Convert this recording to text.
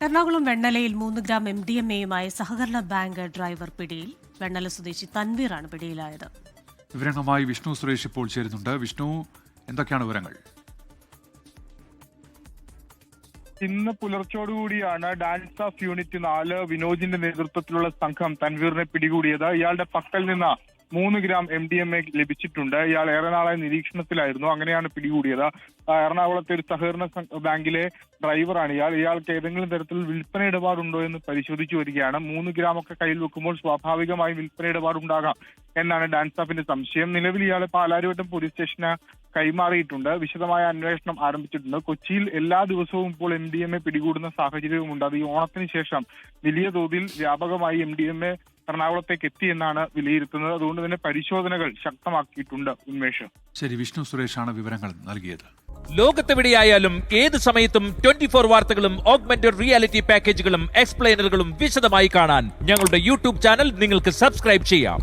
Ernakulam വെണ്ണലയിൽ 3 gram MDMA-യുമായി സഹകരണ bank driver പിടിയിൽ. വെണ്ണല സ്വദേശി തൻവീറാണ് പിടിയിലായത്. വിവരങ്ങളുമായി വിഷ്ണു സുരേഷ് ഇപ്പോൾ ചേരുന്നുണ്ട്. വിഷ്ണു, എന്തൊക്കെയാണ് വിവരങ്ങൾ? ഇന്ന് പുലർച്ചോടുകൂടിയാണ് ഡാൻസ് ഓഫ് യൂണിറ്റ് 4 വിനോജിന്റെ നേതൃത്വത്തിലുള്ള സംഘം തൻവീറിനെ പിടികൂടിയത്. ഇയാളുടെ പക്കൽ നിന്ന് 3 ഗ്രാം MDMA ലഭിച്ചിട്ടുണ്ട്. ഇയാൾ ഏറെ നാളായി നിരീക്ഷണത്തിലായിരുന്നു. അങ്ങനെയാണ് പിടികൂടിയത്. എറണാകുളത്തെ ഒരു സഹകരണ ബാങ്കിലെ ഡ്രൈവറാണ് ഇയാൾ. ഇയാൾക്ക് ഏതെങ്കിലും തരത്തിൽ വിൽപ്പന ഇടപാടുണ്ടോ എന്ന് പരിശോധിച്ചു വരികയാണ്. 3 ഗ്രാം ഒക്കെ കയ്യിൽ വെക്കുമ്പോൾ സ്വാഭാവികമായും വിൽപ്പന ഇടപാടുണ്ടാകാം എന്നാണ് ഡാൻസ് ഓഫിന്റെ സംശയം. നിലവിൽ ഇയാളെ പാലാരിവട്ടം പോലീസ് സ്റ്റേഷന് കൈമാറിയിട്ടുണ്ട്. വിശദമായ അന്വേഷണം ആരംഭിച്ചിട്ടുണ്ട്. കൊച്ചിയിൽ എല്ലാ ദിവസവും ഇപ്പോൾ MDMA പിടികൂടുന്ന സാഹചര്യവുമുണ്ട്. അത് ഈ ഓണത്തിന് ശേഷം വലിയ തോതിൽ വ്യാപകമായി MDMA എറണാകുളത്തേക്ക് എത്തിയെന്നാണ് വിലയിരുത്തുന്നത്. അതുകൊണ്ട് തന്നെ പരിശോധനകൾ ശക്തമാക്കിയിട്ടുണ്ട്. ഉന്മേഷ്. ശരി, വിഷ്ണു സുരേഷാണ് വിവരങ്ങൾ നൽകിയത്. ലോകത്തെവിടെയായാലും ഏത് സമയത്തും 24 വാർത്തകളും ഓഗ്മെന്റഡ് റിയാലിറ്റി പാക്കേജുകളും എക്സ്പ്ലെയിനറുകളും വിശദമായി കാണാൻ ഞങ്ങളുടെ യൂട്യൂബ് ചാനൽ നിങ്ങൾക്ക് സബ്സ്ക്രൈബ് ചെയ്യാം.